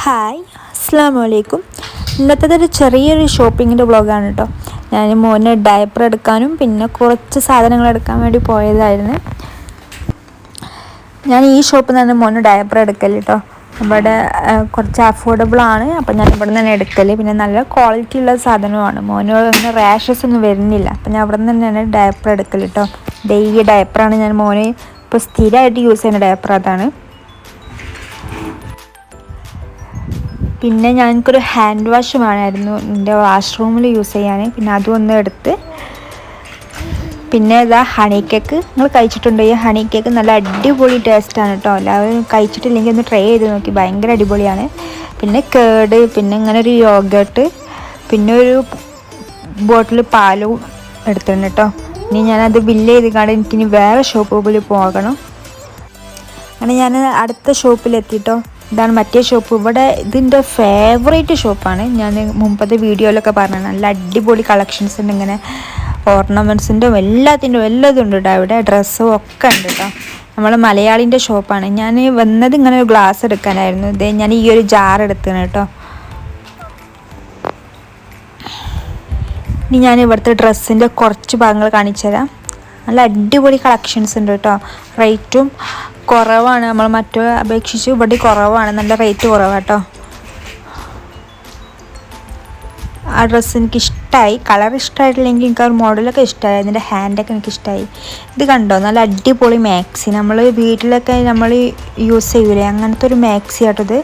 Hi അസ്സലാമു അലൈക്കും. ഇന്നത്തെ ചെറിയൊരു ഷോപ്പിങ്ങിൻ്റെ വ്ളോഗാണ് കേട്ടോ. ഞാൻ മോന് ഡയപ്പർ എടുക്കാനും പിന്നെ കുറച്ച് സാധനങ്ങൾ എടുക്കാൻ വേണ്ടി പോയതായിരുന്നു. ഞാൻ ഈ ഷോപ്പിൽ നിന്ന് മോന് ഡയപ്പർ എടുക്കൽ കേട്ടോ. ഇവിടെ കുറച്ച് അഫോർഡബിളാണ്. അപ്പോൾ ഞാൻ ഇവിടെ നിന്ന് തന്നെ എടുക്കൽ. പിന്നെ നല്ല ക്വാളിറ്റി ഉള്ള സാധനമാണ്. മോന് അങ്ങനെ റാഷസ് ഒന്നും വരുന്നില്ല. അപ്പോൾ ഞാൻ ഇവിടെ നിന്ന് തന്നെയാണ് ഡയപ്പർ എടുക്കൽ കേട്ടോ. ഡെയിലി ഡയപ്പറാണ് ഞാൻ മോന് ഇപ്പോൾ സ്ഥിരമായിട്ട് യൂസ് ചെയ്യുന്ന ഡയപ്പർ അതാണ്. പിന്നെ എനിക്കൊരു ഹാൻഡ് വാഷ് വേണമായിരുന്നു എൻ്റെ വാഷ്റൂമിൽ യൂസ് ചെയ്യാൻ. പിന്നെ അതും ഒന്ന് എടുത്ത്. പിന്നെ ഇതാ ഹണി കേക്ക്. നിങ്ങൾ കഴിച്ചിട്ടുണ്ടോ? ഈ ഹണി കേക്ക് നല്ല അടിപൊളി ടേസ്റ്റാണ് കേട്ടോ. എല്ലാവരും കഴിച്ചിട്ടില്ലെങ്കിൽ ഒന്ന് ട്രൈ ചെയ്ത് നോക്കി, ഭയങ്കര അടിപൊളിയാണ്. പിന്നെ കേട്, പിന്നെ ഇങ്ങനെ ഒരു യോഗട്ട്, പിന്നെ ഒരു ബോട്ടിൽ പാലും എടുത്തിട്ടുണ്ട് കേട്ടോ. ഇനി ഞാനത് ബില്ല് ചെയ്ത് കാണാൻ എനിക്കിനി വേറെ ഷോപ്പിൽ പോകണം. അങ്ങനെ ഞാൻ അടുത്ത ഷോപ്പിലെത്തിട്ടോ. ഇതാണ് മറ്റേ ഷോപ്പ്. ഇവിടെ ഇതിൻ്റെ ഫേവറേറ്റ് ഷോപ്പാണ്. ഞാൻ മുമ്പത്തെ വീഡിയോയിലൊക്കെ പറഞ്ഞത് നല്ല അടിപൊളി കളക്ഷൻസ് ഉണ്ട്. ഇങ്ങനെ ഓർണമെൻറ്റ്സിൻ്റെ എല്ലാതും ഉണ്ട് കേട്ടോ. ഇവിടെ ഡ്രസ്സും ഒക്കെ ഉണ്ട് കേട്ടോ. നമ്മൾ മലയാളിൻ്റെ ഷോപ്പാണ്. ഞാൻ വന്നത് ഇങ്ങനെ ഒരു ഗ്ലാസ് എടുക്കാനായിരുന്നു. ഇതേ ഞാൻ ഈ ഒരു ജാർ എടുത്തത് കേട്ടോ. ഇനി ഞാൻ ഇവിടുത്തെ ഡ്രസ്സിൻ്റെ കുറച്ച് ഭാഗങ്ങൾ കാണിച്ചു തരാം. നല്ല അടിപൊളി കളക്ഷൻസ് ഉണ്ട് കേട്ടോ. റേറ്റും കുറവാണ്. നമ്മൾ മറ്റേ അപേക്ഷിച്ച് ഇവിടെ കുറവാണ്. നല്ല റേറ്റ് കുറവാണ് കേട്ടോ. ആ ഡ്രസ്സ് എനിക്ക് ഇഷ്ടമായി. കളർ ഇഷ്ടമായിട്ടില്ലെങ്കിൽ എനിക്ക് ആ മോഡലൊക്കെ ഇഷ്ടമായി. അതിൻ്റെ ഹാൻഡൊക്കെ എനിക്ക് ഇഷ്ടമായി. ഇത് കണ്ടോ, നല്ല അടിപൊളി മാക്സി. നമ്മൾ വീട്ടിലൊക്കെ നമ്മൾ യൂസ് ചെയ്യൂലേ, അങ്ങനത്തെ ഒരു മാക്സി ആട്ടോ ഇത്.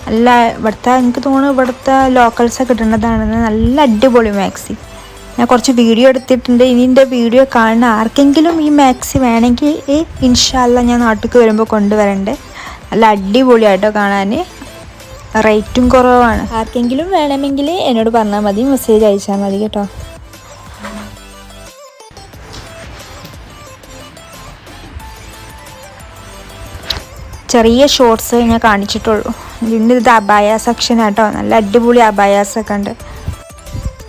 നല്ല ഇവിടുത്തെ, എനിക്ക് തോന്നുന്നു ഇവിടുത്തെ ലോക്കൽസൊക്കെ ഇടുന്നതാണെന്ന്. നല്ല അടിപൊളി മാക്സി. ഞാൻ കുറച്ച് വീഡിയോ എടുത്തിട്ടുണ്ട്. ഇനി എൻ്റെ വീഡിയോ കാണുന്ന ആർക്കെങ്കിലും ഈ മാക്സി വേണമെങ്കിൽ ഇൻഷാ അല്ലാ ഞാൻ നാട്ടിലേക്ക് വരുമ്പോൾ കൊണ്ടുവരണ്ട്. നല്ല അടിപൊളിയായിട്ടോ കാണാൻ. റേറ്റും കുറവാണ്. ആർക്കെങ്കിലും വേണമെങ്കിൽ എന്നോട് പറഞ്ഞാൽ മതി, മെസ്സേജ് അയച്ചാൽ മതി കേട്ടോ. ചെറിയ ഷോർട്സ് ഞാൻ കാണിച്ചിട്ടുള്ളൂ. ഇതിൻ്റെ ഇത് അബായ സെക്ഷൻ ആട്ടോ. നല്ല അടിപൊളി അബായാസൊക്കെ ഉണ്ട്.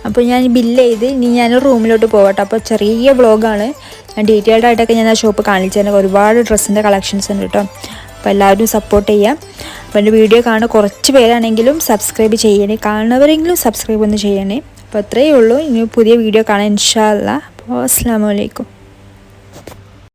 അപ്പോൾ ഞാൻ ബില്ല് ചെയ്ത് ഇനി ഞാൻ റൂമിലോട്ട് പോകട്ടെ. അപ്പോൾ ചെറിയ വ്ളോഗാണ്. ഞാൻ ഡീറ്റെയിൽഡ് ആയിട്ടൊക്കെ ഞാൻ ആ ഷോപ്പ് കാണിച്ചു തരാം. ഒരുപാട് ഡ്രസ്സിൻ്റെ കളക്ഷൻസ് ഉണ്ട് കേട്ടോ. അപ്പോൾ എല്ലാവരും സപ്പോർട്ട് ചെയ്യാം. അപ്പോൾ എൻ്റെ വീഡിയോ കാണുന്ന കുറച്ച് പേരാണെങ്കിലും സബ്സ്ക്രൈബ് ചെയ്യണേ. കാണുന്നവരെങ്കിലും സബ്സ്ക്രൈബ് ഒന്ന് ചെയ്യണേ. അപ്പോൾ അത്രയേ ഉള്ളൂ. ഇനി പുതിയ വീഡിയോ കാണാൻ ഇൻഷാ അല്ലാ. അപ്പോൾ അസ്സലാമു അലൈക്കും.